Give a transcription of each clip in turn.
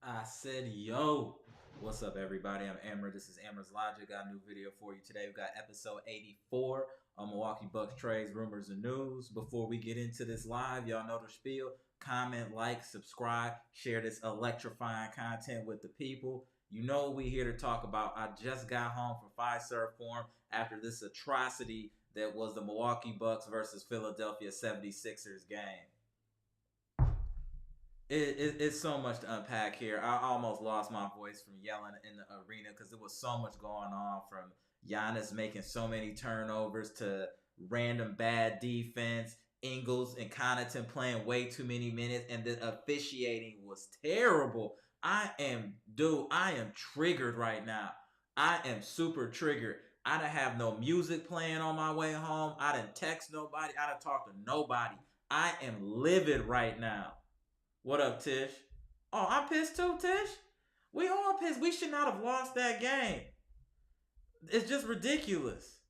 I said, yo, what's up, everybody? I'm Amber. This is amaraslogic. Got a new video for you today. We got episode 84 on Milwaukee Bucks trades, rumors, and news. Before we get into this live, y'all know the spiel. Comment, like, subscribe, share this electrifying content with the people. You know what we here to talk about. I just got home from Fiserv Forum after this atrocity that was the Milwaukee Bucks versus Philadelphia 76ers game. It's so much to unpack here. I almost lost my voice from yelling in the arena because there was so much going on, from Giannis making so many turnovers to random bad defense, Ingles and Connaughton playing way too many minutes, and the officiating was terrible. I am triggered right now. I am super triggered. I don't have no music playing on my way home. I didn't text nobody. I didn't talk to nobody. I am livid right now. What up, Tish? Oh, I'm pissed too, Tish. We all pissed. We should not have lost that game. It's just ridiculous.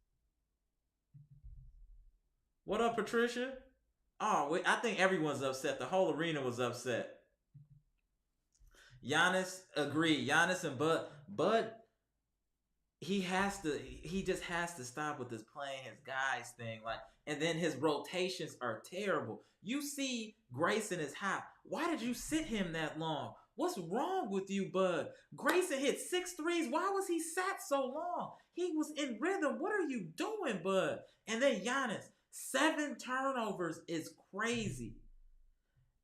What up, Patricia? Oh, I think everyone's upset. The whole arena was upset. Giannis agreed. Giannis and Bud, he just has to stop with this playing his guys thing. And then his rotations are terrible. You see Grayson is hot. Why did you sit him that long? What's wrong with you, Bud? Grayson hit 6 threes. Why was he sat so long? He was in rhythm. What are you doing, Bud? And then Giannis, 7 turnovers is crazy.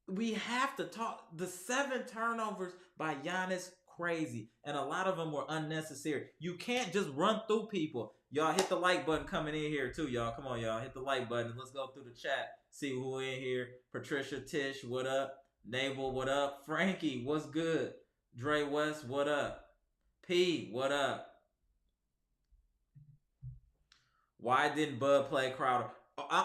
We have to talk. The 7 turnovers by Giannis, crazy. And a lot of them were unnecessary. You can't just run through people. Y'all hit the like button coming in here too, y'all. Come on, y'all. Hit the like button. Let's go through the chat. See who in here. Patricia, Tish, what up? Nabel, what up? Frankie, what's good? Dre West, what up? P, what up? Why didn't Bud play Crowder?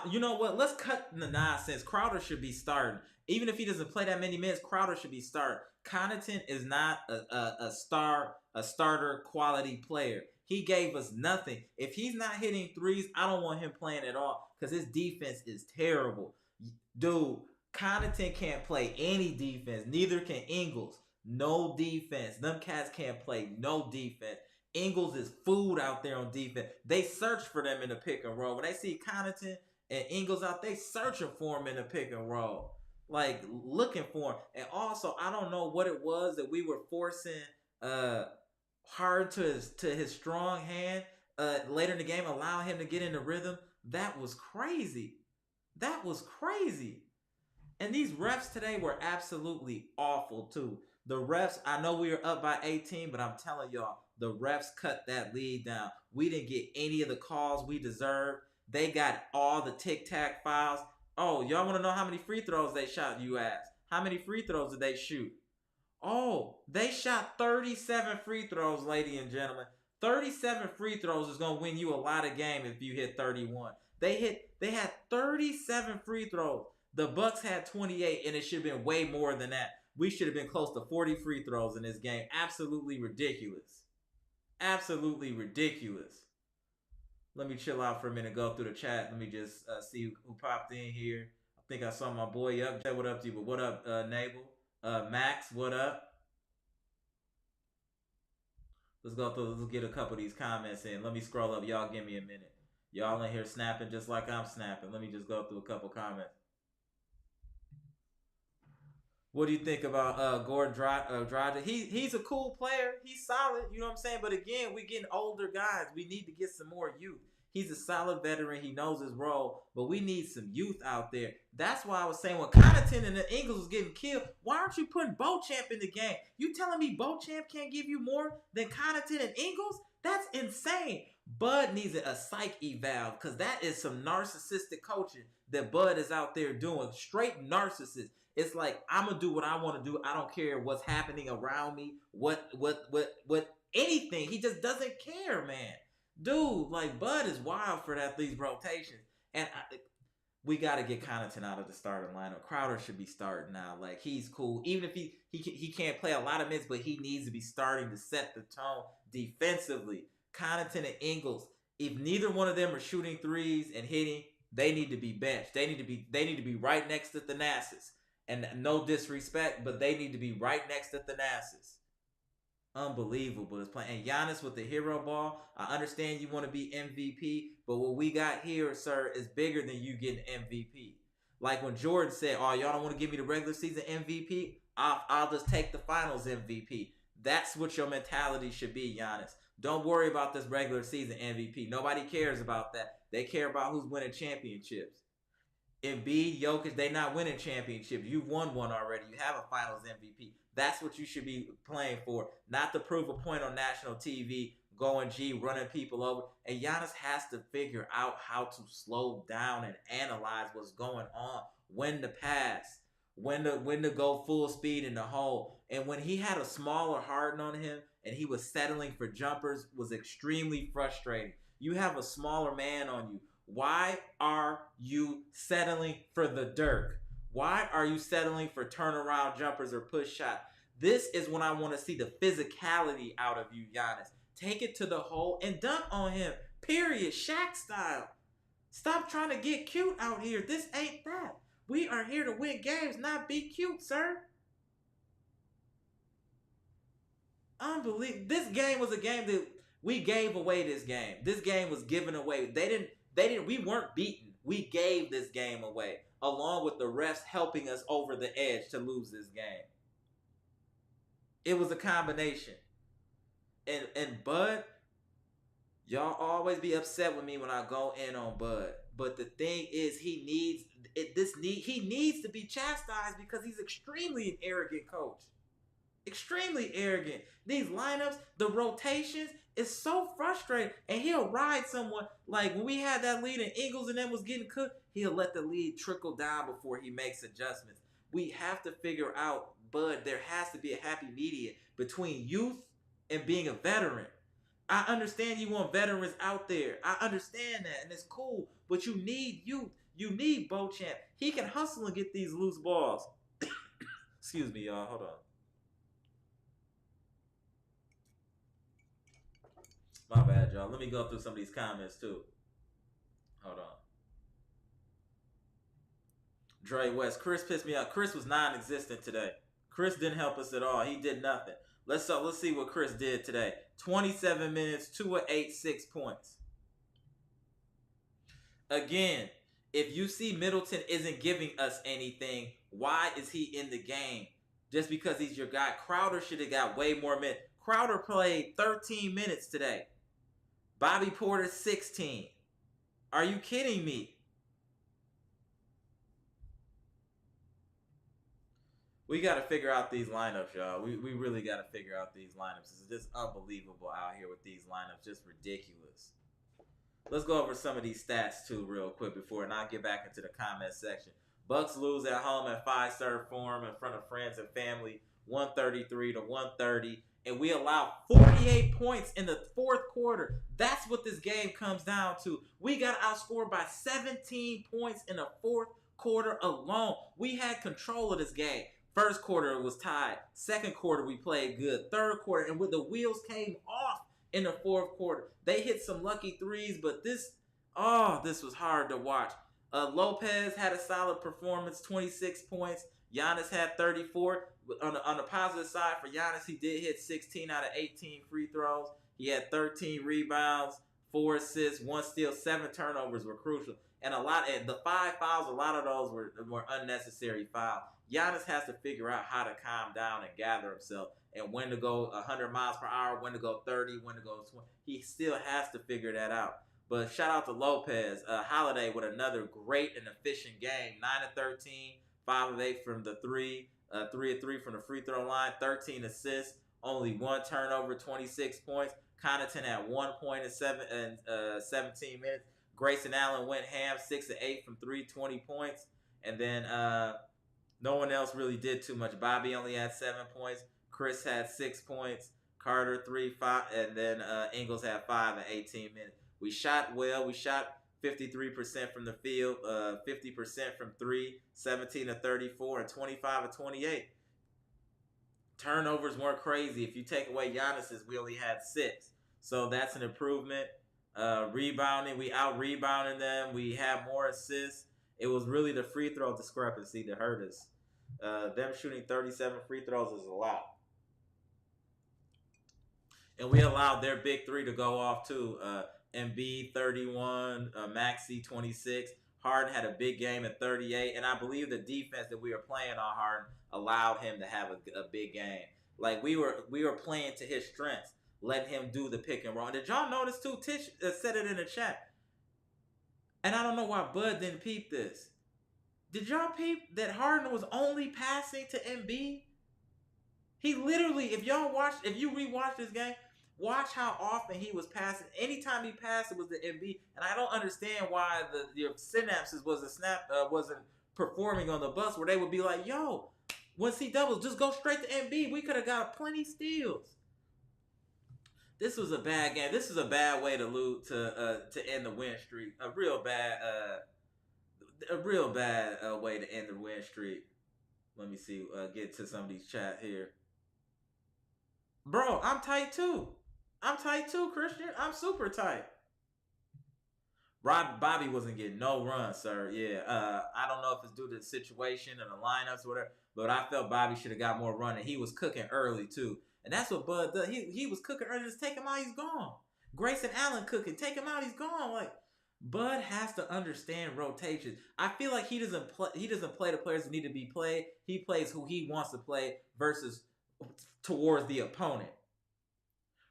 You know what? Let's cut the nonsense. Crowder should be starting. Even if he doesn't play that many minutes, Crowder should be starting. Connaughton is not a starter quality player. He gave us nothing. If he's not hitting threes, I don't want him playing at all because his defense is terrible. Dude, Connaughton can't play any defense. Neither can Ingles. No defense. Them cats can't play no defense. Ingles is food out there on defense. They search for them in the pick and roll. When they see Connaughton and Ingles out, they searching for him in the pick and roll. Like, looking for him. And also, I don't know what it was that we were forcing hard to his strong hand later in the game, allowing him to get in the rhythm. That was crazy. That was crazy. And these refs today were absolutely awful too. The refs, I know we were up by 18, but I'm telling y'all, the refs cut that lead down. We didn't get any of the calls we deserved. They got all the tic-tac fouls. Oh, y'all want to know how many free throws they shot, you ask? How many free throws did they shoot? Oh, they shot 37 free throws, ladies and gentlemen. 37 free throws is going to win you a lot of game if you hit 31. They had 37 free throws. The Bucks had 28, and it should have been way more than that. We should have been close to 40 free throws in this game. Absolutely ridiculous. Absolutely ridiculous. Let me chill out for a minute, go through the chat. Let me just see who popped in here. I think I saw my boy up. What up to you? But what up, Nabel? Max, what up? Let's go through. Let's get a couple of these comments in. Let me scroll up. Y'all give me a minute. Y'all in here snapping just like I'm snapping. Let me just go through a couple comments. What do you think about Gordon Dragic? He's a cool player. He's solid. You know what I'm saying? But again, we're getting older guys. We need to get some more youth. He's a solid veteran. He knows his role. But we need some youth out there. That's why I was saying when Connaughton and the Ingles was getting killed, why aren't you putting Beauchamp in the game? You telling me Beauchamp can't give you more than Connaughton and Ingles? That's insane. Bud needs a psych eval because that is some narcissistic coaching that Bud is out there doing. Straight narcissist. It's like, I'm going to do what I want to do. I don't care what's happening around me. What anything. He just doesn't care, man. Dude, like, Bud is wild for these rotations. And we got to get Connaughton out of the starting lineup. Crowder should be starting now. Like, he's cool. Even if he can't play a lot of minutes, but he needs to be starting to set the tone defensively. Connaughton and Ingles, if neither one of them are shooting threes and hitting, they need to be benched. They need to be right next to Thanasis. And no disrespect, but they need to be right next to Thanasis. Unbelievable is playing. And Giannis with the hero ball. I understand you want to be MVP, but what we got here, sir, is bigger than you getting MVP. Like when Jordan said, "Oh, y'all don't want to give me the regular season MVP? I'll just take the Finals MVP." That's what your mentality should be, Giannis. Don't worry about this regular season MVP. Nobody cares about that. They care about who's winning championships. Embiid, Jokic, they not winning championships. You won one already. You have a Finals MVP. That's what you should be playing for, not to prove a point on national TV, going G, running people over. And Giannis has to figure out how to slow down and analyze what's going on, when to pass, when to go full speed in the hole. And when he had a smaller Harden on him and he was settling for jumpers, was extremely frustrating. You have a smaller man on you. Why are you settling for the dirt? Why are you settling for turnaround jumpers or push shots? This is when I want to see the physicality out of you, Giannis. Take it to the hole and dunk on him. Period. Shaq style. Stop trying to get cute out here. This ain't that. We are here to win games, not be cute, sir. Unbelievable. This game was a game that we gave away. This game. This game was given away. We weren't beaten. We gave this game away, along with the refs helping us over the edge to lose this game. It was a combination. And Bud, y'all always be upset with me when I go in on Bud. But the thing is, he needs to be chastised because he's extremely an arrogant coach. Extremely arrogant. These lineups, the rotations, is so frustrating. And he'll ride someone. Like when we had that lead and Ingles and them was getting cooked, he'll let the lead trickle down before he makes adjustments. We have to figure out, Bud, there has to be a happy medium between youth and being a veteran. I understand you want veterans out there. I understand that, and it's cool. But you need youth. You need Beauchamp. He can hustle and get these loose balls. Excuse me, y'all. Hold on. My bad, y'all. Let me go through some of these comments, too. Hold on. Dre West. Chris pissed me off. Chris was non-existent today. Chris didn't help us at all. He did nothing. Let's see what Chris did today. 27 minutes, 2 of 8, 6 points. Again, if you see Middleton isn't giving us anything, why is he in the game? Just because he's your guy. Crowder should have got way more minutes. Crowder played 13 minutes today. Bobby Porter, 16. Are you kidding me? We got to figure out these lineups, y'all. We really got to figure out these lineups. It's just unbelievable out here with these lineups. Just ridiculous. Let's go over some of these stats, too, real quick before, and I'll get back into the comment section. Bucks lose at home at five-star form in front of friends and family, 133 to 130. And we allow 48 points in the fourth quarter. That's what this game comes down to. We got outscored by 17 points in the fourth quarter alone. We had control of this game. First quarter was tied. Second quarter we played good. Third quarter, and when the wheels came off in the fourth quarter, they hit some lucky threes, but this was hard to watch. Lopez had a solid performance, 26 points. Giannis had 34. On the positive side for Giannis, he did hit 16 out of 18 free throws. He had 13 rebounds, 4 assists, 1 steal, 7 turnovers were crucial. And the 5 fouls, a lot of those were unnecessary fouls. Giannis has to figure out how to calm down and gather himself and when to go 100 miles per hour, when to go 30, when to go 20. He still has to figure that out. But shout out to Lopez. Holiday with another great and efficient game. 9 of 13, 5 of 8 from the 3, 3 of 3 from the free throw line, 13 assists, only 1 turnover, 26 points. Connaughton at 1 point in 17 minutes. Grayson Allen went ham, 6 of 8 from 3, 20 points. And then no one else really did too much. Bobby only had 7 points. Chris had 6 points. Carter 3, 5, and then Ingles had 5 in 18 minutes. We shot well. We shot 53% from the field, 50% from 3, 17 of 34, and 25 of 28. Turnovers weren't crazy. If you take away Giannis's, we only had 6. So that's an improvement. Rebounding, we out-rebounded them. We had more assists. It was really the free throw discrepancy that hurt us. Them shooting 37 free throws is allowed. And we allowed their big three to go off too. Embiid 31, Maxey 26. Harden had a big game at 38, and I believe the defense that we were playing on Harden allowed him to have a big game. Like we were playing to his strengths, letting him do the pick and roll. And did y'all notice too? Tish said it in the chat, and I don't know why Bud didn't peep this. Did y'all peep that Harden was only passing to Embiid? He literally, if you rewatch this game, watch how often he was passing. Anytime he passed, it was the Embiid, and I don't understand why the synapses wasn't performing on the bus where they would be like, "Yo, once he doubles, just go straight to Embiid. We could have got plenty steals." This was a bad game. This is a bad way to lose to end the win streak. A real bad way to end the win streak. Let me see. Get to some of these chat here. Bro, I'm tight too. Christian. I'm super tight. Bobby wasn't getting no run, sir. Yeah. I don't know if it's due to the situation and the lineups or whatever, but I felt Bobby should have got more run, and he was cooking early too. And that's what Bud does. He was cooking early. Just take him out, he's gone. Grayson Allen cooking. Take him out, he's gone. Like, Bud has to understand rotation. I feel like he doesn't play the players that need to be played. He plays who he wants to play versus towards the opponent.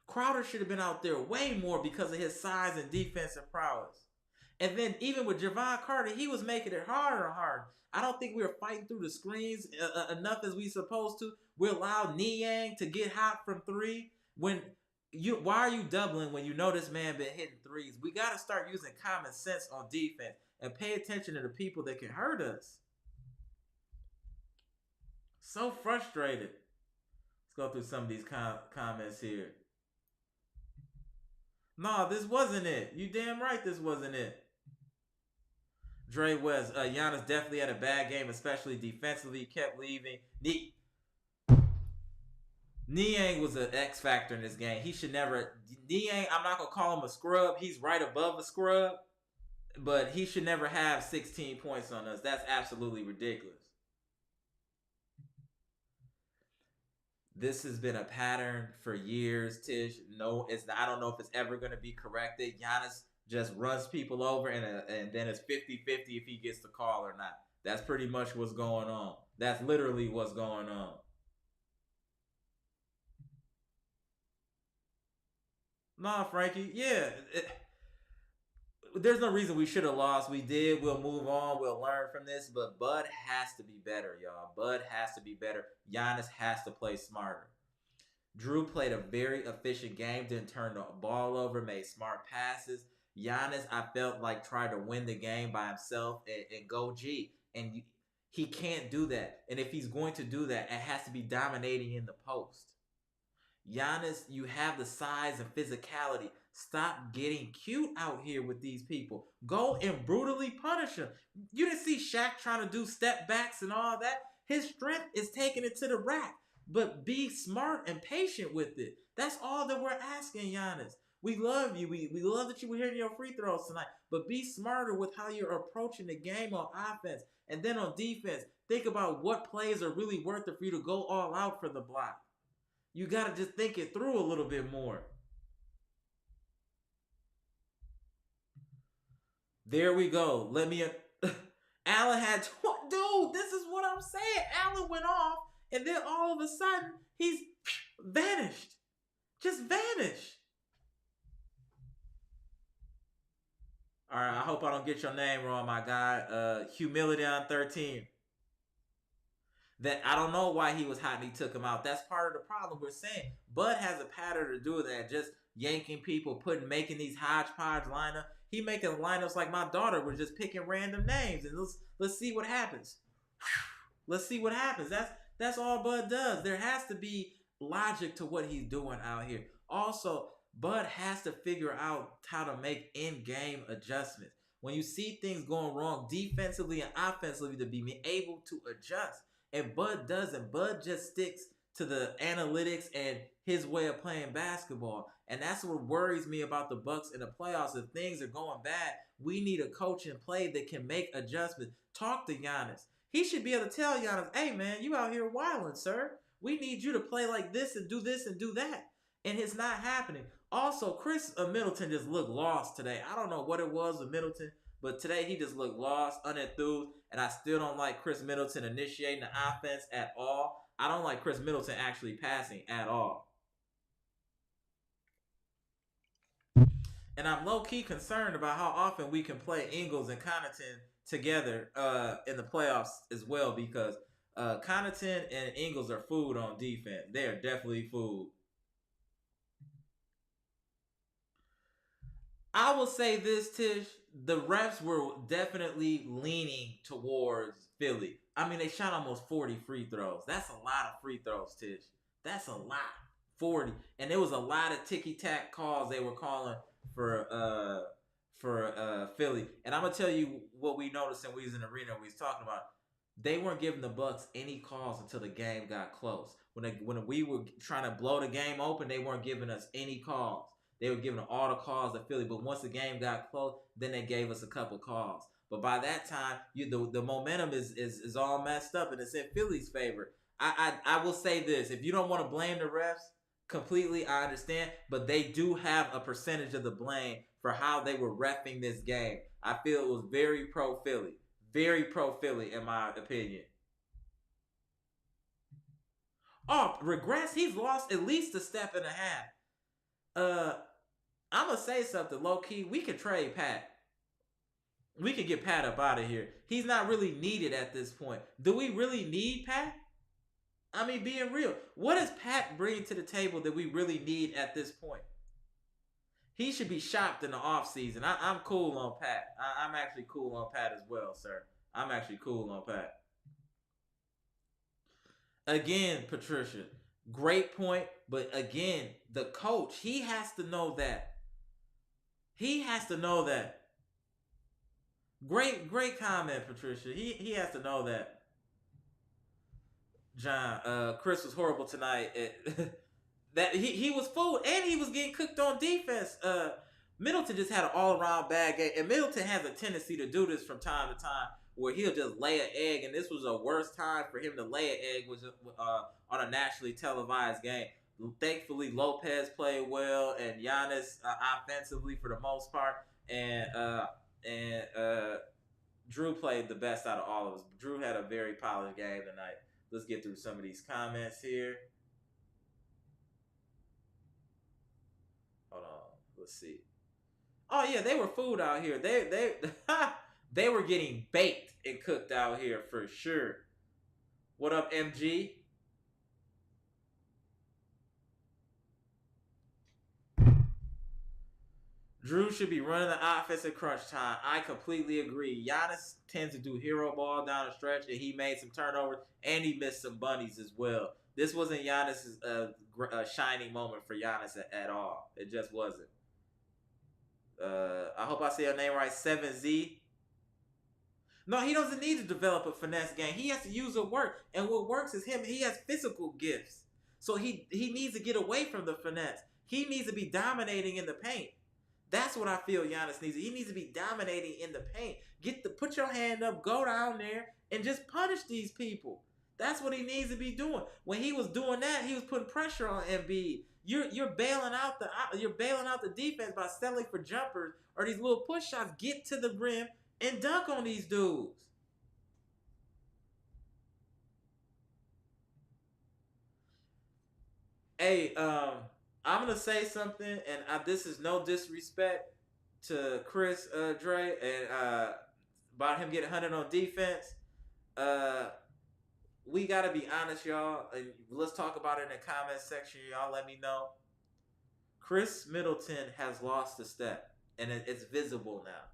Crowder should have been out there way more because of his size and defensive prowess. And then even with Javon Carter, he was making it harder and harder. I don't think we were fighting through the screens enough as we supposed to. We allowed Niang to get hot from three. Why are you doubling when you know this man been hitting threes? We got to start using common sense on defense and pay attention to the people that can hurt us. So frustrated. Let's go through some of these comments here. No, this wasn't it. You damn right this wasn't it. Dre West, Giannis definitely had a bad game, especially defensively. Kept leaving. Niang was an X factor in this game. He should never. Niang, I'm not gonna call him a scrub. He's right above a scrub, but he should never have 16 points on us. That's absolutely ridiculous. This has been a pattern for years, Tish. No, I don't know if it's ever going to be corrected. Giannis just runs people over, and then it's 50-50 if he gets the call or not. That's pretty much what's going on. That's literally what's going on. Nah, Frankie. Yeah. There's no reason we should have lost. We did. We'll move on. We'll learn from this. But Bud has to be better, y'all. Bud has to be better. Giannis has to play smarter. Drew played a very efficient game. Didn't turn the ball over. Made smart passes. Giannis, I felt like, tried to win the game by himself and go G. And he can't do that. And if he's going to do that, it has to be dominating in the post. Giannis, you have the size and physicality. Stop getting cute out here with these people. Go and brutally punish them. You didn't see Shaq trying to do step backs and all that. His strength is taking it to the rack. But be smart and patient with it. That's all that we're asking, Giannis. We love you. We love that you were hitting your free throws tonight. But be smarter with how you're approaching the game on offense. And then on defense, think about what plays are really worth it for you to go all out for the block. You got to just think it through a little bit more. There we go. Allen had... Dude, this is what I'm saying. Allen went off, and then all of a sudden, he's vanished. Just vanished. All right, I hope I don't get your name wrong, my guy. Humility on 13. That I don't know why he was hot and he took him out. That's part of the problem we're saying. Bud has a pattern to do that. Just yanking people, making these hodgepodge lineups. He making lineups like my daughter was just picking random names. And let's see what happens. Let's see what happens. That's all Bud does. There has to be logic to what he's doing out here. Also, Bud has to figure out how to make in-game adjustments. When you see things going wrong defensively and offensively, to be able to adjust. And Bud doesn't. Bud just sticks to the analytics and his way of playing basketball. And that's what worries me about the Bucks in the playoffs. If things are going bad, we need a coach in play that can make adjustments. Talk to Giannis. He should be able to tell Giannis, hey man, you out here wilding, sir. We need you to play like this and do that. And it's not happening. Also, Chris Middleton just looked lost today. I don't know what it was with Middleton, but today he just looked lost, unenthused, and I still don't like Chris Middleton initiating the offense at all. I don't like Chris Middleton actually passing at all. And I'm low-key concerned about how often we can play Ingles and Connaughton together in the playoffs as well, because Connaughton and Ingles are food on defense. They are definitely food. I will say this, Tish. The refs were definitely leaning towards Philly. I mean, they shot almost 40 free throws. That's a lot of free throws, Tish. That's a lot. 40. And there was a lot of ticky-tack calls they were calling for Philly. And I'm going to tell you what we noticed when we was in the arena, we was talking about. They weren't giving the Bucks any calls until the game got close. When we were trying to blow the game open, they weren't giving us any calls. They were giving all the calls to Philly, but once the game got close, then they gave us a couple calls. But by that time, the momentum is all messed up, and it's in Philly's favor. I will say this: if you don't want to blame the refs completely, I understand, but they do have a percentage of the blame for how they were reffing this game. I feel it was very pro Philly in my opinion. Oh, regress? He's lost at least a step and a half. I'm going to say something low-key. We can trade Pat. We can get Pat up out of here. He's not really needed at this point. Do we really need Pat? I mean, being real. What does Pat bring to the table that we really need at this point? He should be shopped in the offseason. I'm cool on Pat. I'm actually cool on Pat as well, sir. I'm actually cool on Pat. Again, Patricia, great point. But again, the coach, he has to know that. He has to know that. Great comment, Patricia. He has to know that. John, Chris was horrible tonight. That he was fooled, and he was getting cooked on defense. Middleton just had an all-around bad game, and Middleton has a tendency to do this from time to time, where he'll just lay an egg, and this was a worse time for him to lay an egg was on a nationally televised game. Thankfully, Lopez played well, and Giannis offensively for the most part, and Drew played the best out of all of us. Drew had a very polished game tonight. Let's get through some of these comments here. Hold on, let's see. Oh yeah, they were food out here. They were getting baked and cooked out here for sure. What up, MG? Drew should be running the offense at crunch time. I completely agree. Giannis tends to do hero ball down the stretch, and he made some turnovers, and he missed some bunnies as well. This wasn't Giannis' shining moment for Giannis at all. It just wasn't. I hope I say your name right, 7Z. No, he doesn't need to develop a finesse game. He has to use it work. And what works is him. He has physical gifts. So he needs to get away from the finesse. He needs to be dominating in the paint. That's what I feel Giannis needs. He needs to be dominating in the paint. Put your hand up, go down there, and just punish these people. That's what he needs to be doing. When he was doing that, he was putting pressure on Embiid. You're bailing out the defense by settling for jumpers or these little push shots. Get to the rim and dunk on these dudes. Hey, I'm gonna say something, and this is no disrespect to Chris Dre and about him getting 100 on defense. We gotta be honest, y'all. And let's talk about it in the comment section. Y'all, let me know. Chris Middleton has lost a step, and it's visible now.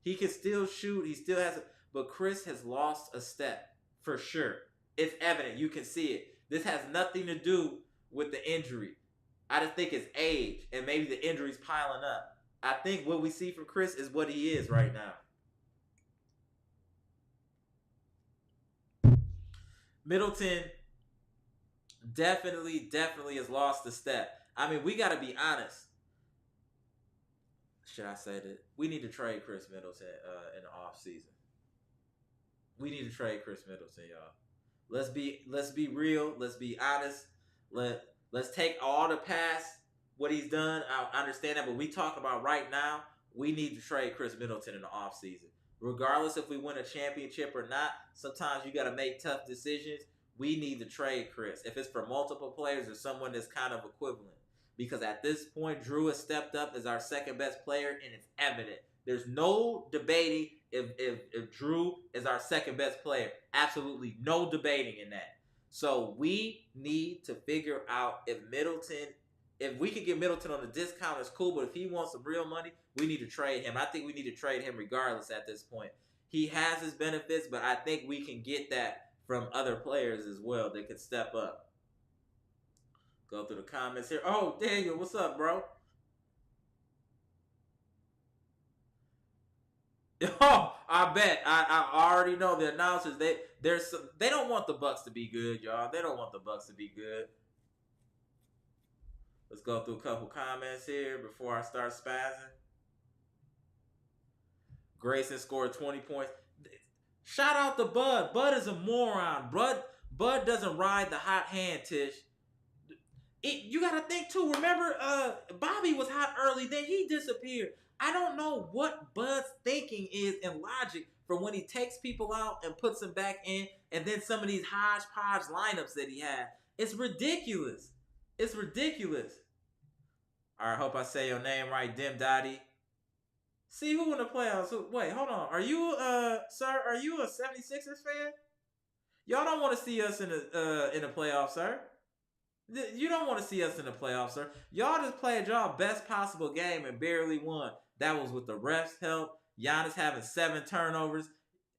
He can still shoot. He still has, but Chris has lost a step for sure. It's evident. You can see it. This has nothing to do with the injury. I just think it's age and maybe the injury's piling up. I think what we see from Chris is what he is right now. Middleton definitely has lost a step. I mean, we got to be honest. Should I say that? We need to trade Chris Middleton in the offseason. We need to trade Chris Middleton, y'all. Let's be real. Let's be honest. Let's take all the past what he's done. I understand that, but we talk about right now. We need to trade Chris Middleton in the offseason. Regardless if we win a championship or not, sometimes you got to make tough decisions. We need to trade Chris. If it's for multiple players or someone that's kind of equivalent. Because at this point, Drew has stepped up as our second best player, and it's evident. There's no debating if Drew is our second best player. Absolutely no debating in that. So we need to figure out if we can get Middleton on a discount, it's cool. But if he wants some real money, we need to trade him. I think we need to trade him regardless at this point. He has his benefits, but I think we can get that from other players as well that could step up. Go through the comments here. Oh, Daniel, what's up, bro? Oh, I bet. I already know the announcers. They don't want the Bucks to be good, y'all. They don't want the Bucks to be good. Let's go through a couple comments here before I start spazzing. Grayson scored 20 points. Shout out to Bud. Bud is a moron. Bud doesn't ride the hot hand, Tish. You got to think, too. Remember, Bobby was hot early. Then he disappeared. I don't know what Bud's thinking is in logic for when he takes people out and puts them back in, and then some of these hodgepodge lineups that he had. It's ridiculous. It's ridiculous. All right, hope I say your name right, Dim Dottie. See who in the playoffs. Wait, hold on. Are you, sir, are you a 76ers fan? Y'all don't want to see us in the playoffs, sir. You don't want to see us in the playoffs, sir. Y'all just played y'all best possible game and barely won. That was with the refs' help. Giannis having 7 turnovers.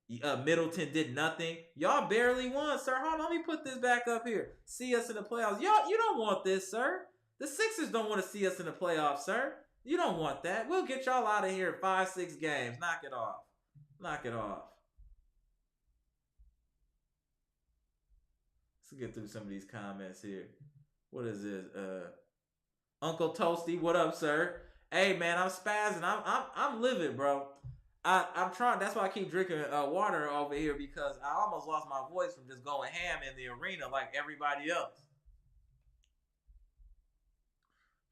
Middleton did nothing. Y'all barely won, sir. Hold on, let me put this back up here. See us in the playoffs. Y'all, you don't want this, sir. The Sixers don't want to see us in the playoffs, sir. You don't want that. We'll get y'all out of here in 5-6 games. Knock it off. Knock it off. Let's get through some of these comments here. What is this? Uncle Toasty, what up, sir? Hey man, I'm spazzing. I'm livid, bro. I'm trying. That's why I keep drinking water over here, because I almost lost my voice from just going ham in the arena like everybody else.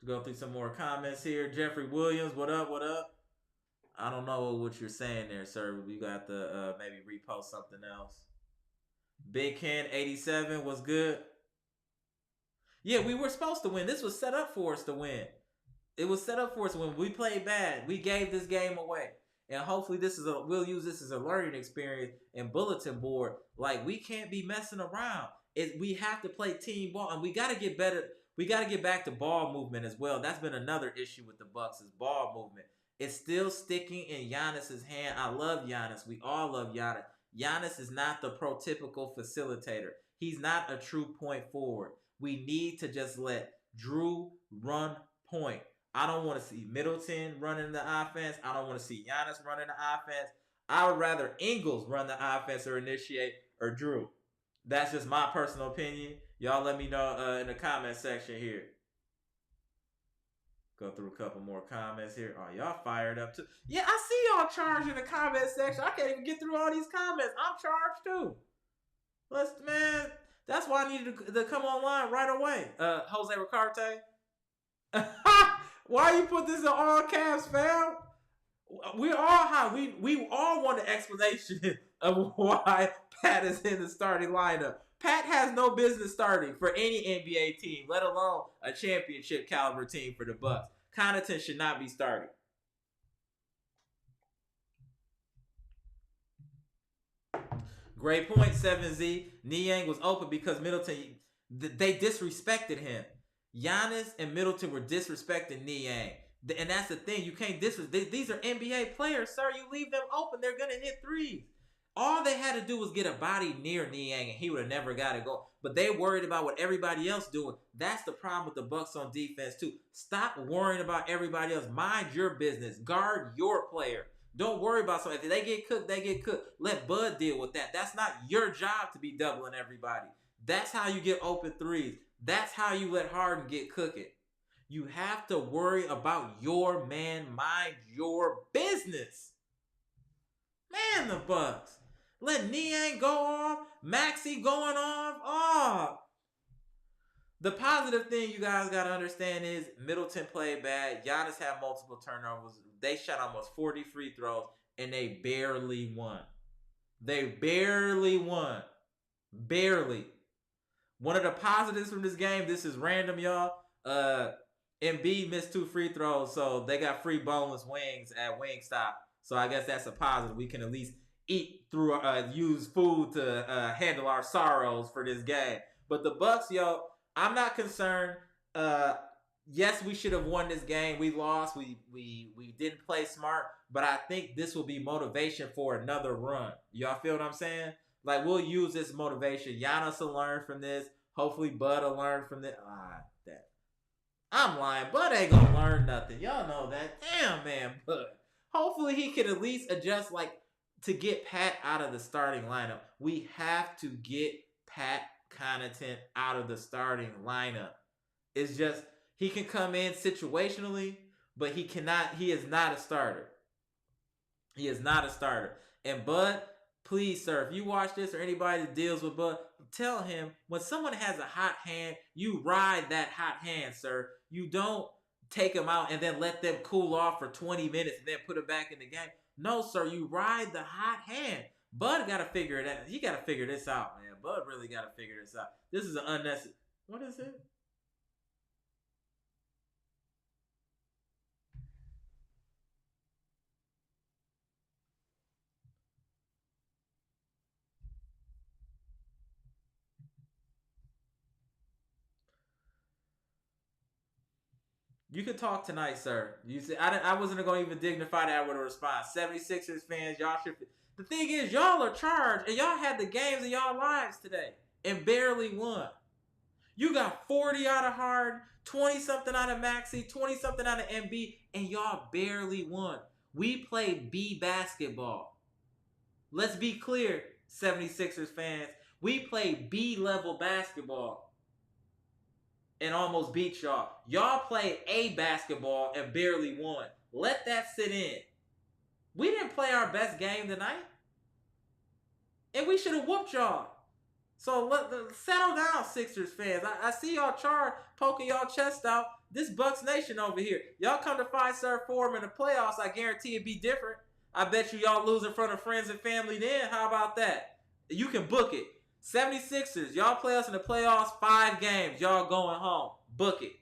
To go through some more comments here. Jeffrey Williams, what up? What up? I don't know what you're saying there, sir. We got to maybe repost something else. Big Ken 87 was good. Yeah, we were supposed to win. This was set up for us to win. It was set up for us when we played bad. We gave this game away. And hopefully we'll use this as a learning experience and bulletin board. Like, we can't be messing around. We have to play team ball, and we got to get better. We got to get back to ball movement as well. That's been another issue with the Bucks is ball movement. It's still sticking in Giannis's hand. I love Giannis. We all love Giannis. Giannis is not the prototypical facilitator. He's not a true point forward. We need to just let Drew run point. I don't want to see Middleton running the offense. I don't want to see Giannis running the offense. I would rather Ingles run the offense or initiate or Drew. That's just my personal opinion. Y'all let me know in the comment section here. Go through a couple more comments here. Oh, y'all fired up too. Yeah, I see y'all charged in the comment section. I can't even get through all these comments. I'm charged too. Man, that's why I needed to come online right away. Jose Ricarte. Why you put this in all caps, fam? We all high. We all want an explanation of why Pat is in the starting lineup. Pat has no business starting for any NBA team, let alone a championship caliber team for the Bucks. Connaughton should not be starting. Great point, 7Z. Niang was open because Middleton, they disrespected him. Giannis and Middleton were disrespecting Niang. And that's the thing. You can't disrespect. These are NBA players, sir. You leave them open, they're going to hit threes. All they had to do was get a body near Niang, and he would have never got it going. But they worried about what everybody else doing. That's the problem with the Bucks on defense, too. Stop worrying about everybody else. Mind your business. Guard your player. Don't worry about something. If they get cooked, they get cooked. Let Bud deal with that. That's not your job to be doubling everybody. That's how you get open threes. That's how you let Harden get cooking. You have to worry about your man. Mind your business. Man, the Bucks. Let Niang go off. Maxey going off. Oh. The positive thing you guys got to understand is Middleton played bad. Giannis had multiple turnovers. They shot almost 40 free throws, and they barely won. They barely won. Barely. One of the positives from this game, this is random, y'all. Embiid missed 2 free throws, so they got free boneless wings at Wingstop. So I guess that's a positive. We can at least eat through, use food to handle our sorrows for this game. But the Bucks, yo, I'm not concerned. Yes, we should have won this game. We lost. We didn't play smart, but I think this will be motivation for another run. Y'all feel what I'm saying? Like, we'll use this motivation. Giannis will learn from this. Hopefully, Bud will learn from this. I'm lying. Bud ain't gonna learn nothing. Y'all know that. Damn, man, Bud. Hopefully, he can at least adjust, like, to get Pat out of the starting lineup. We have to get Pat Connaughton out of the starting lineup. It's just, he can come in situationally, but he is not a starter. He is not a starter. And Bud, please, sir, if you watch this or anybody that deals with Bud, tell him when someone has a hot hand, you ride that hot hand, sir. You don't take them out and then let them cool off for 20 minutes and then put it back in the game. No, sir, you ride the hot hand. Bud got to figure it out. He got to figure this out, man. Bud really got to figure this out. This is an unnecessary. What is it? You can talk tonight, sir. You see, I wasn't going to even dignify that with a response. 76ers fans, y'all should. The thing is, y'all are charged, and y'all had the games of y'all lives today and barely won. You got 40 out of Harden, 20-something out of Maxey, 20-something out of Embiid, and y'all barely won. We played B basketball. Let's be clear, 76ers fans. We played B-level basketball and almost beat y'all. Y'all played A basketball and barely won. Let that sit in. We didn't play our best game tonight. And we should have whooped y'all. So settle down, Sixers fans. I see y'all poking y'all chest out. This Bucks Nation over here. Y'all come to Fiserv Forum in the playoffs, I guarantee it'd be different. I bet y'all lose in front of friends and family then. How about that? You can book it. 76ers, y'all play us in the playoffs 5 games. Y'all going home. Book it.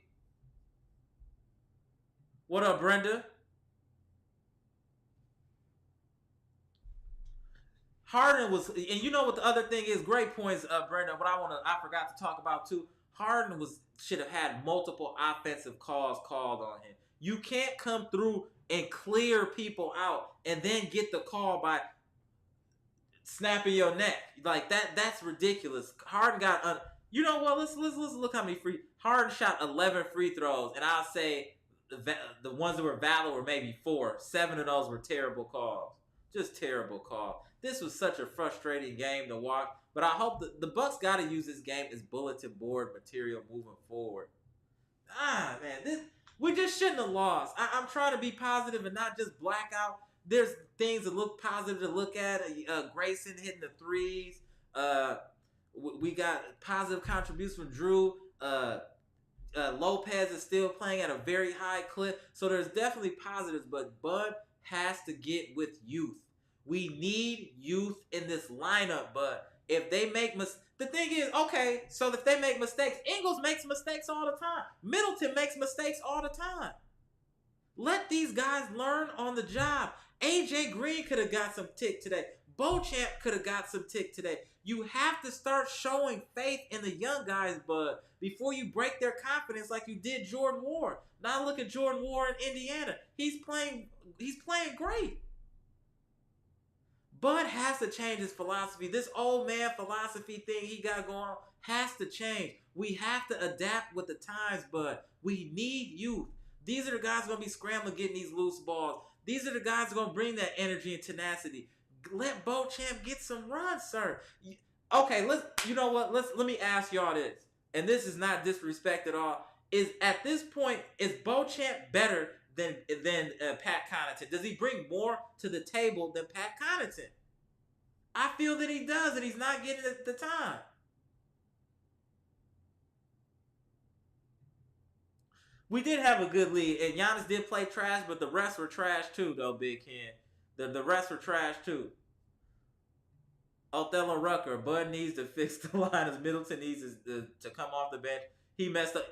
What up, Brenda? Harden was, and you know what the other thing is? Great points, Brenda. What I forgot to talk about too. Harden should have had multiple offensive calls called on him. You can't come through and clear people out and then get the call by snapping your neck like that. That's ridiculous. Harden got you know what? Let's look how many Harden shot 11 free throws, and I'll say the ones that were valid were maybe 4. 7 of those were terrible calls. Just terrible call. This was such a frustrating game to watch, but I hope the Bucks got to use this game as bulletin board material moving forward. Man, we just shouldn't have lost. I'm trying to be positive and not just black out. There's things that look positive to look at. Grayson hitting the threes. We got positive contributions from Drew. Lopez is still playing at a very high clip. So there's definitely positives, but Bud has to get with youth. We need youth in this lineup, but if they make the thing is, okay, so if they make mistakes, Ingles makes mistakes all the time. Middleton makes mistakes all the time. Let these guys learn on the job. AJ Green could have got some tick today. Beauchamp could have got some tick today. You have to start showing faith in the young guys, Bud, before you break their confidence like you did Jordan Ward. Now look at Jordan Ward in Indiana. He's playing great. Bud has to change his philosophy. This old man philosophy thing he got going on has to change. We have to adapt with the times, Bud. We need youth. These are the guys going to be scrambling, getting these loose balls. These are the guys going to bring that energy and tenacity. Let Beauchamp get some runs, sir. Okay, let me ask y'all this. And this is not disrespect at all. At this point, is Beauchamp better than Pat Connaughton? Does he bring more to the table than Pat Connaughton? I feel that he does, and he's not getting the time. We did have a good lead, and Giannis did play trash, but the rest were trash too, though. Big Ken, the rest were trash too. Othello Rucker, Bud needs to fix the line as Middleton needs to come off the bench. He messed up.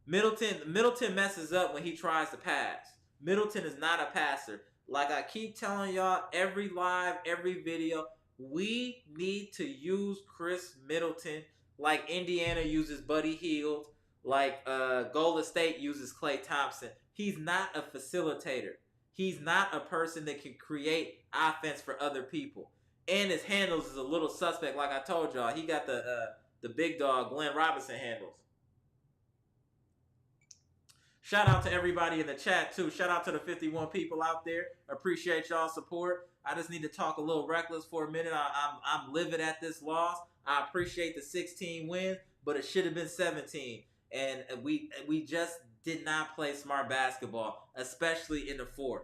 Middleton messes up when he tries to pass. Middleton is not a passer. Like I keep telling y'all, every live, every video, we need to use Chris Middleton like Indiana uses Buddy Hield, like Golden State uses Klay Thompson. He's not a facilitator. He's not a person that can create offense for other people. And his handles is a little suspect. Like I told y'all, he got the big dog Glenn Robinson handles. Shout out to everybody in the chat too. Shout out to the 51 people out there. Appreciate y'all's support. I just need to talk a little reckless for a minute. I'm livid at this loss. I appreciate the 16 wins, but it should have been 17. And we just did not play smart basketball, especially in the fourth.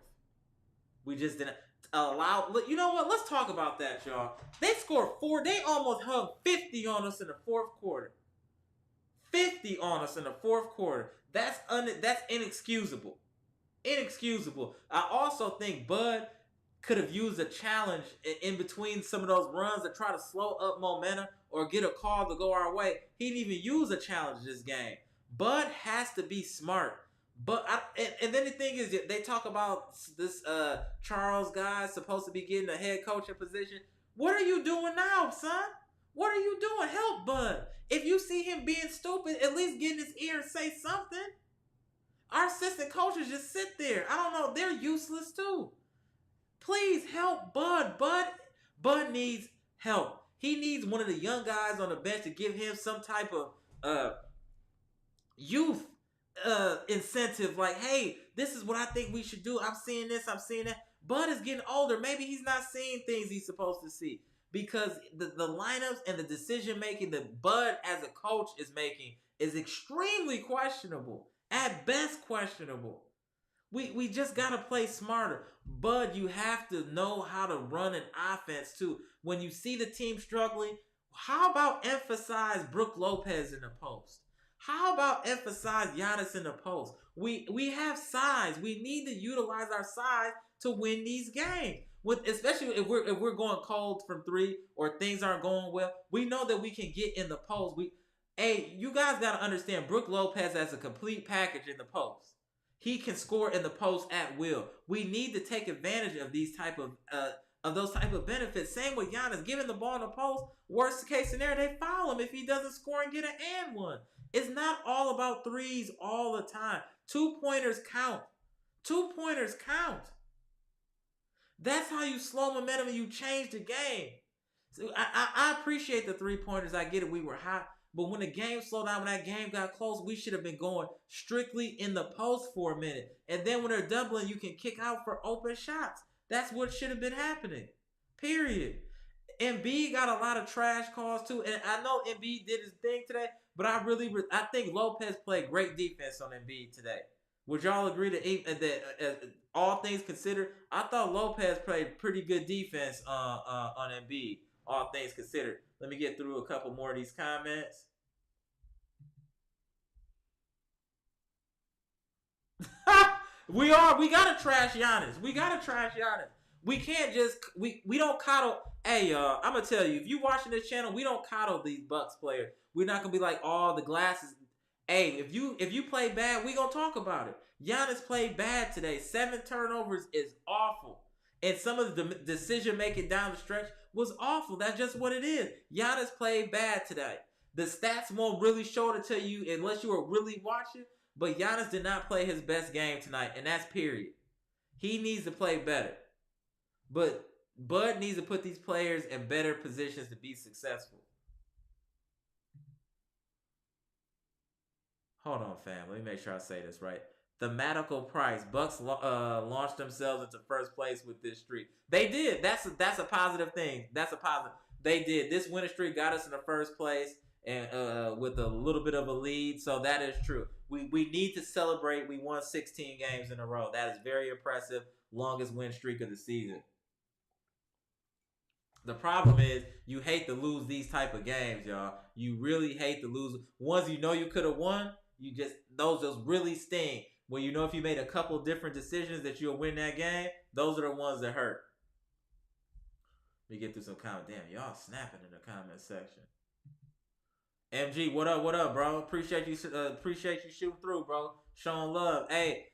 We just didn't allow. You know what? Let's talk about that, y'all. They scored 4. They almost hung 50 on us in the fourth quarter. 50 on us in the fourth quarter. That's inexcusable. Inexcusable. I also think Bud could have used a challenge in between some of those runs to try to slow up momentum or get a call to go our way. He didn't even use a challenge this game. Bud has to be smart. But and then the thing is, they talk about this Charles guy supposed to be getting a head coaching position. What are you doing now, son? What are you doing? Help Bud. If you see him being stupid, at least get in his ear and say something. Our assistant coaches just sit there. I don't know. They're useless too. Please help Bud. Bud needs help. He needs one of the young guys on the bench to give him some type of youth incentive. Like, hey, this is what I think we should do. I'm seeing this. I'm seeing that. Bud is getting older. Maybe he's not seeing things he's supposed to see. Because the lineups and the decision making that Bud as a coach is making is extremely questionable. At best, questionable. We just gotta play smarter. Bud, you have to know how to run an offense too. When you see the team struggling, how about emphasize Brook Lopez in the post? How about emphasize Giannis in the post? We have size. We need to utilize our size to win these games. Especially if we're going cold from 3 or things aren't going well, we know that we can get in the post. Hey, you guys got to understand, Brook Lopez has a complete package in the post. He can score in the post at will. We need to take advantage of these type of those type of benefits. Same with Giannis, giving the ball in the post. Worst case scenario, they foul him if he doesn't score and get an and one. It's not all about threes all the time. 2-pointers count. 2-pointers count. That's how you slow momentum and you change the game. So I appreciate the 3-pointers. I get it. We were hot. But when the game slowed down, when that game got close, we should have been going strictly in the post for a minute. And then when they're doubling, you can kick out for open shots. That's what should have been happening. Period. Embiid got a lot of trash calls too. And I know Embiid did his thing today, but I think Lopez played great defense on Embiid today. Would y'all agree that all things considered, I thought Lopez played pretty good defense on Embiid, all things considered. Let me get through a couple more of these comments. We gotta trash Giannis. We can't just we don't coddle. Hey y'all, I'm gonna tell you, if you watching this channel, we don't coddle these Bucks players. We're not gonna be like, oh, the glasses. Hey, if you play bad, we gonna talk about it. Giannis played bad today. 7 turnovers is awful. And some of the decision making down the stretch was awful. That's just what it is. Giannis played bad today. The stats won't really show it to you unless you are really watching. But Giannis did not play his best game tonight, and that's period. He needs to play better. But Bud needs to put these players in better positions to be successful. Hold on, fam. Let me make sure I say this right. Thematical price. Bucks launched themselves into first place with this streak. They did. That's a positive thing. That's a positive. They did. This winning streak got us in the first place and with a little bit of a lead. So that is true. We need to celebrate. We won 16 games in a row. That is very impressive. Longest win streak of the season. The problem is you hate to lose these type of games, y'all. You really hate to lose ones you know you could have won. You just those just really sting. When you know if you made a couple different decisions that you'll win that game, those are the ones that hurt. Let me get through some comments. Damn, y'all snapping in the comment section. MG, what up? What up, bro? Appreciate you shooting through, bro. Showing love. Hey,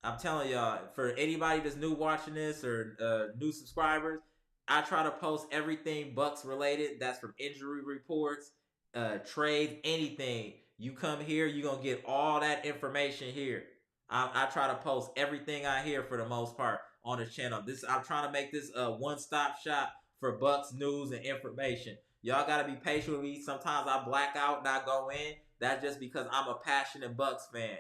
I'm telling y'all, for anybody that's new watching this or new subscribers, I try to post everything Bucks related. That's from injury reports, trades, anything. You come here, you're going to get all that information here. I try to post everything I hear for the most part on this channel. I'm trying to make this a one-stop shop for Bucks news and information. Y'all got to be patient with me. Sometimes I black out and I go in. That's just because I'm a passionate Bucks fan.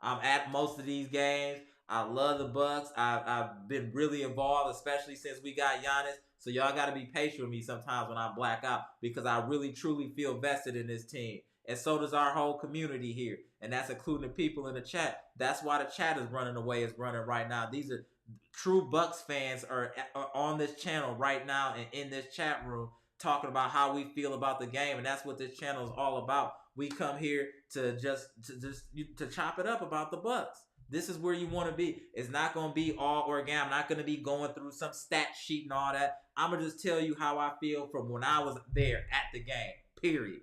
I'm at most of these games. I love the Bucks. I've been really involved, especially since we got Giannis. So y'all got to be patient with me sometimes when I black out because I really, truly feel vested in this team. And so does our whole community here. And that's including the people in the chat. That's why the chat is running the way it's running right now. These are true Bucks fans are on this channel right now and in this chat room talking about how we feel about the game. And that's what this channel is all about. We come here to chop it up about the Bucks. This is where you want to be. It's not going to be all organic. I'm not going to be going through some stat sheet and all that. I'm going to just tell you how I feel from when I was there at the game, period.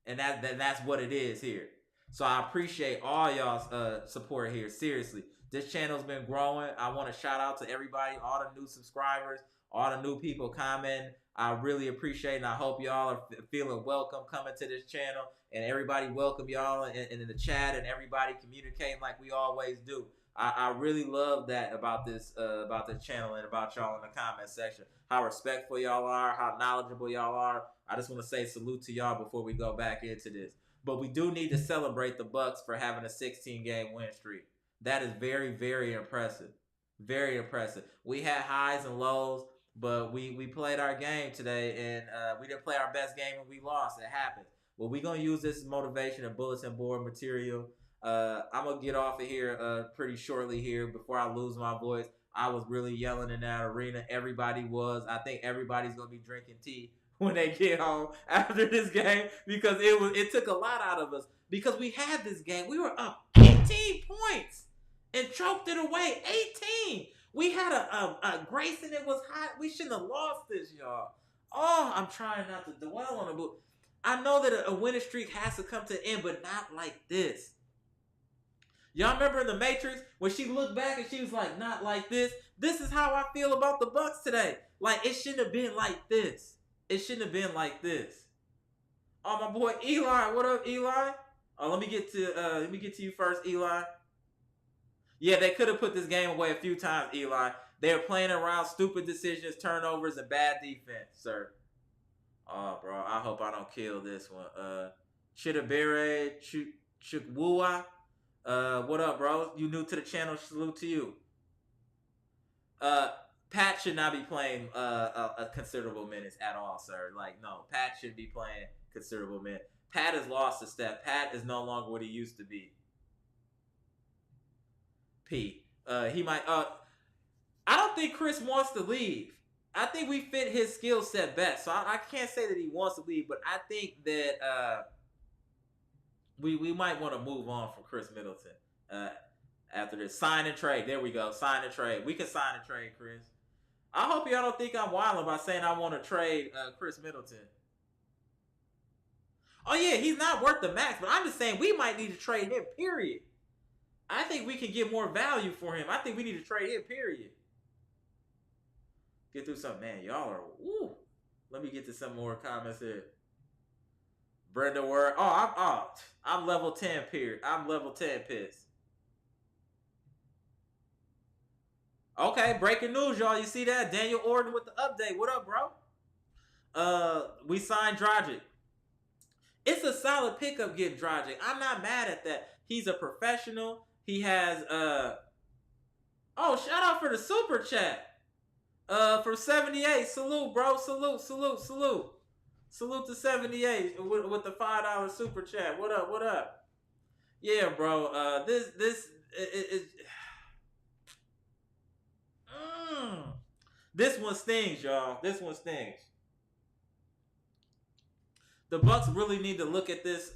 And that's what it is here. So I appreciate all y'all's support here. Seriously, this channel's been growing. I want to shout out to everybody, all the new subscribers, all the new people commenting. I really appreciate it, and I hope y'all are feeling welcome coming to this channel. And everybody welcome y'all in the chat and everybody communicating like we always do. I really love that about this channel and about y'all in the comment section. How respectful y'all are, how knowledgeable y'all are. I just want to say salute to y'all before we go back into this. But we do need to celebrate the Bucks for having a 16-game win streak. That is very, very impressive. Very impressive. We had highs and lows, but we played our game today, and we didn't play our best game and we lost. It happens. Well, we're going to use this as motivation and bulletin board material. I'm going to get off of here pretty shortly here before I lose my voice. I was really yelling in that arena. Everybody was. I think everybody's going to be drinking tea when they get home after this game because it took a lot out of us because we had this game. We were up 18 points and choked it away. 18. We had a Grayson. It was hot. We shouldn't have lost this, y'all. Oh, I'm trying not to dwell on it, but I know that a winning streak has to come to an end, but not like this. Y'all remember in the Matrix when she looked back and she was like, not like this? This is how I feel about the Bucks today. Like, it shouldn't have been like this. It shouldn't have been like this. Oh, my boy Eli. What up, Eli? Oh, let me get to you first, Eli. Yeah, they could have put this game away a few times, Eli. They were playing around stupid decisions, turnovers, and bad defense, sir. Oh, bro, I hope I don't kill this one. Chitabere Chukwua. What up, bro? You new to the channel, salute to you. Pat should not be playing a considerable minutes at all, sir. Like, no, Pat should be playing considerable minutes. Pat has lost a step. Pat is no longer what he used to be. He might. I don't think Chris wants to leave. I think we fit his skill set best. So I can't say that he wants to leave, but I think that we might want to move on from Chris Middleton after this. Sign and trade. There we go. Sign and trade. We can sign and trade, Chris. I hope y'all don't think I'm wilding by saying I want to trade Chris Middleton. Oh, yeah, he's not worth the max, but I'm just saying we might need to trade him, period. I think we can get more value for him. I think we need to trade him, period. Get through something. Man, y'all are, woo. Let me get to some more comments here. Brenda Word. I'm level 10, period. I'm level 10 pissed. Okay, breaking news, y'all. You see that? Daniel Orton with the update. What up, bro? We signed Dragic. It's a solid pickup getting Dragic. I'm not mad at that. He's a professional. He has oh, shout out for the super chat. From 78. Salute, bro. Salute. Salute to 78 with the $5 super chat. What up? Yeah, bro. This one stings, y'all. This one stings. The Bucks really need to look at this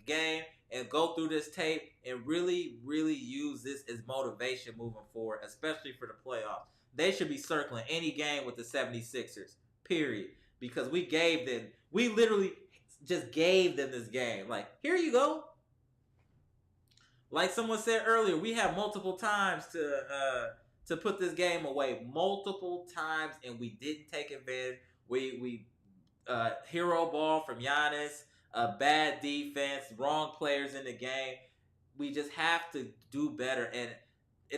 game and go through this tape and really, really use this as motivation moving forward, especially for the playoffs. They should be circling any game with the 76ers, period. Because we literally just gave them this game. Like, here you go. Like someone said earlier, we have multiple times to put this game away. Multiple times, and we didn't take advantage. We hero ball from Giannis, bad defense, wrong players in the game. We just have to do better, and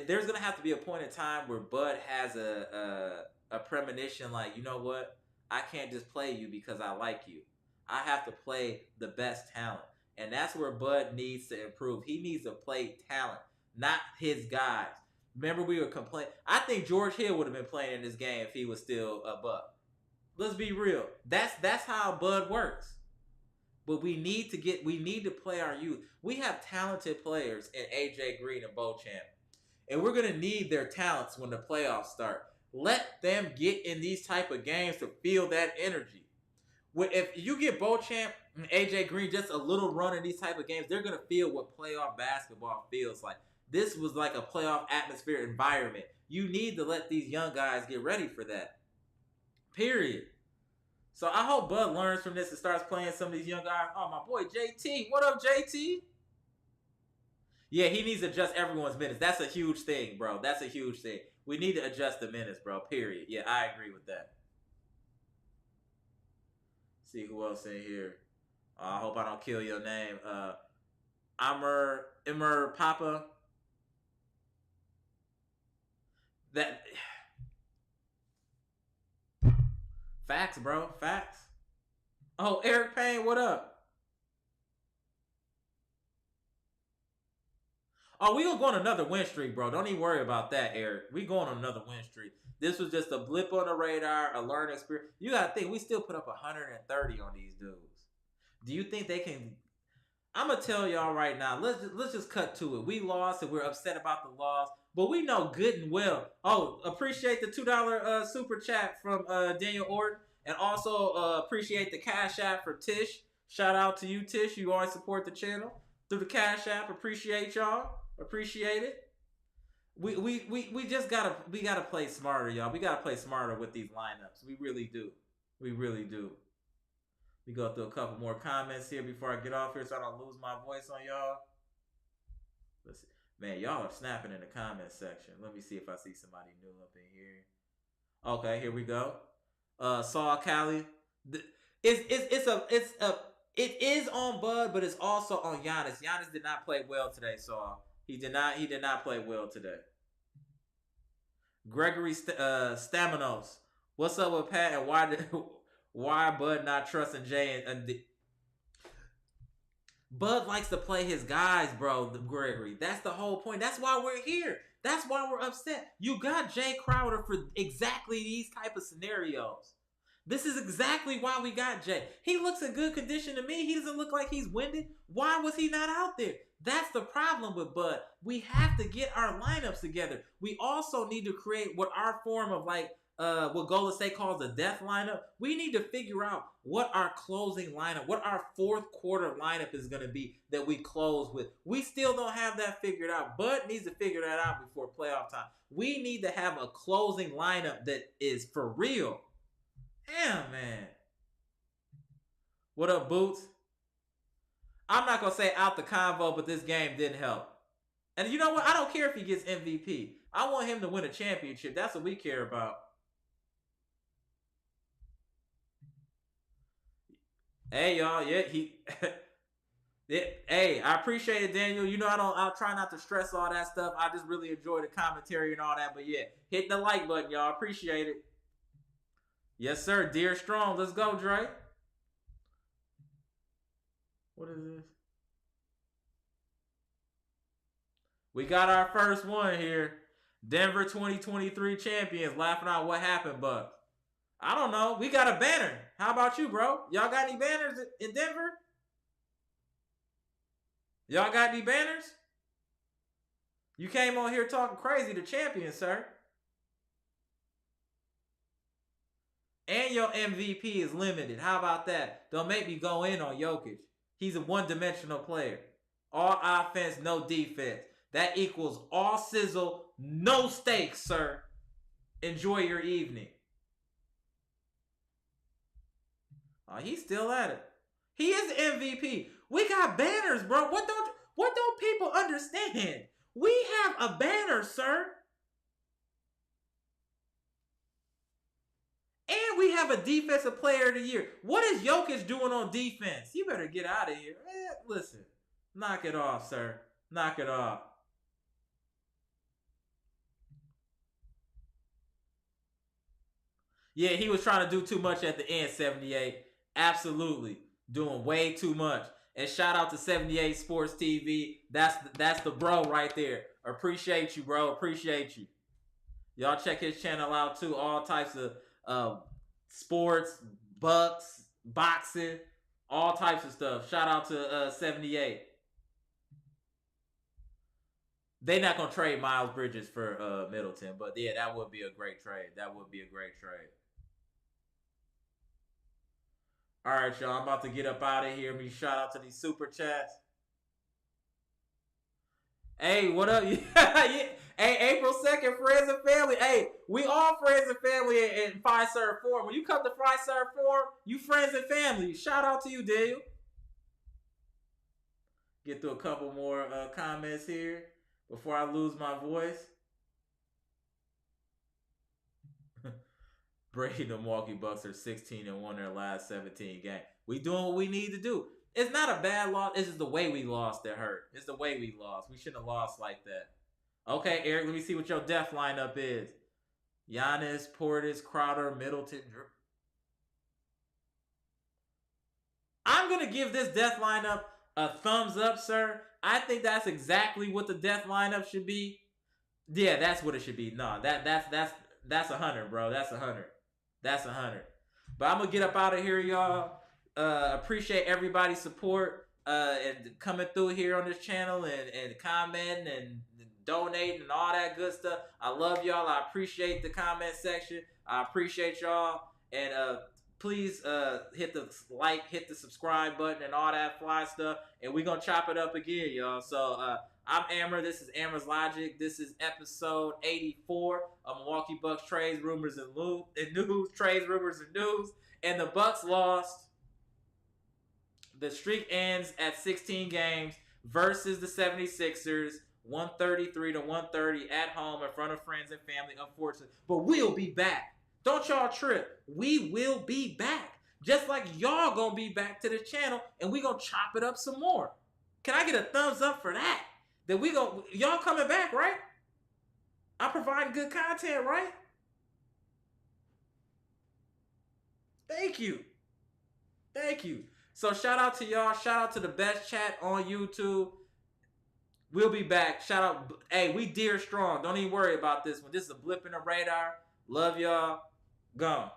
there's gonna have to be a point in time where Bud has a premonition, like, you know what, I can't just play you because I like you. I have to play the best talent, and that's where Bud needs to improve. He needs to play talent, not his guys. Remember, we were complaining. I think George Hill would have been playing in this game if he was still a Buck. Let's be real. That's how Bud works. But we need to play our youth. We have talented players in AJ Green and Beauchamp. And we're gonna need their talents when the playoffs start. Let them get in these type of games to feel that energy. If you get Beauchamp and AJ Green just a little run in these type of games, they're gonna feel what playoff basketball feels like. This was like a playoff atmosphere environment. You need to let these young guys get ready for that. Period. So I hope Bud learns from this and starts playing some of these young guys. Oh, my boy JT. What up, JT? Yeah, he needs to adjust everyone's minutes. That's a huge thing, bro. That's a huge thing. We need to adjust the minutes, bro. Period. Yeah, I agree with that. See who else in here. I hope I don't kill your name. Emmer Papa. That... Facts, bro. Facts. Oh, Eric Payne, what up? Oh, we gonna go on another win streak, bro. Don't even worry about that, Eric. We going on another win streak. This was just a blip on the radar, a learning experience. You gotta think, we still put up 130 on these dudes. Do you think they can... I'm gonna tell y'all right now, let's just cut to it. We lost and we're upset about the loss, but we know good and well. Oh, appreciate the $2 super chat from Daniel Orton, and also appreciate the Cash App for Tish. Shout out to you, Tish. You always support the channel through the Cash App. Appreciate y'all. Appreciate it. We just gotta play smarter, y'all. We gotta play smarter with these lineups. We really do. We really do. We go through a couple more comments here before I get off here so I don't lose my voice on y'all. Let's see. Man, y'all are snapping in the comment section. Let me see if I see somebody new up in here. Okay, here we go. Saul Cali. It is on Bud, but it's also on Giannis. Giannis did not play well today, Saul. He did not play well today. Gregory Staminos. What's up with Pat, and why Bud not trusting Jay? Bud likes to play his guys, bro, Gregory. That's the whole point. That's why we're here. That's why we're upset. You got Jay Crowder for exactly these type of scenarios. This is exactly why we got Jay. He looks in good condition to me. He doesn't look like he's winded. Why was he not out there? That's the problem with Bud. We have to get our lineups together. We also need to create what our form of what Golden State calls a death lineup. We need to figure out what our closing lineup, what our fourth quarter lineup is going to be that we close with. We still don't have that figured out. Bud needs to figure that out before playoff time. We need to have a closing lineup that is for real. Damn, man. What up, Boots? I'm not going to say out the convo, but this game didn't help. And you know what? I don't care if he gets MVP. I want him to win a championship. That's what we care about. Hey, y'all. Yeah, hey, I appreciate it, Daniel. You know, I'll try not to stress all that stuff. I just really enjoy the commentary and all that. But yeah, hit the like button, y'all. Appreciate it. Yes, sir. Dear Strong. Let's go, Dre. What is this? We got our first one here. Denver 2023 champions. Laughing out what happened, Bucks. I don't know. We got a banner. How about you, bro? Y'all got any banners in Denver? Y'all got any banners? You came on here talking crazy to champions, sir. And your MVP is limited. How about that? Don't make me go in on Jokic. He's a one-dimensional player. All offense, no defense. That equals all sizzle, no stakes, sir. Enjoy your evening. Oh, he's still at it. He is MVP. We got banners, bro. What don't people understand? We have a banner, sir. And we have a defensive player of the year. What is Jokic doing on defense? You better get out of here. Listen, knock it off, sir. Knock it off. Yeah, he was trying to do too much at the end, 78. Absolutely. Doing way too much. And shout out to 78 Sports TV. That's the bro right there. Appreciate you, bro. Appreciate you. Y'all check his channel out too. All types of sports, bucks, boxing, all types of stuff. Shout out to 78. They're not gonna trade Miles Bridges for Middleton, but yeah, that would be a great trade. That would be a great trade. All right, y'all. I'm about to get up out of here. Me shout out to these super chats. Hey, what up? Yeah. Hey, April 2nd, friends and family. Hey, we all friends and family in Fiserv Forum. When you come to Fiserv Forum, you friends and family. Shout out to you, Daniel. Get through a couple more comments here before I lose my voice. Brady, the Milwaukee Bucks are 16-1 in their last 17 games. We doing what we need to do. It's not a bad loss. It's just the way we lost that hurt. It's the way we lost. We shouldn't have lost like that. Okay, Eric, let me see what your death lineup is. Giannis, Portis, Crowder, Middleton. I'm going to give this death lineup a thumbs up, sir. I think that's exactly what the death lineup should be. Yeah, that's what it should be. No, that's 100, bro. That's 100. That's 100. But I'm going to get up out of here, y'all. Appreciate everybody's support and coming through here on this channel and commenting and donating and all that good stuff. I love y'all. I appreciate the comment section. I appreciate y'all. And please hit the like, hit the subscribe button and all that fly stuff. And we're going to chop it up again, y'all. So I'm Amar. This is amaraslogic. This is episode 84 of Milwaukee Bucks Trades, Rumors, and News. Trades, Rumors, and News. And the Bucks lost. The streak ends at 16 games versus the 76ers, 133-130 at home in front of friends and family, unfortunately. But we'll be back. Don't y'all trip. We will be back. Just like y'all gonna be back to the channel, and we gonna chop it up some more. Can I get a thumbs up for that? That y'all coming back, right? I'm providing good content, right? Thank you. Thank you. So shout out to y'all. Shout out to the best chat on YouTube. We'll be back. Shout out. Hey, we deer strong. Don't even worry about this one. This is a blip in the radar. Love y'all. Gone.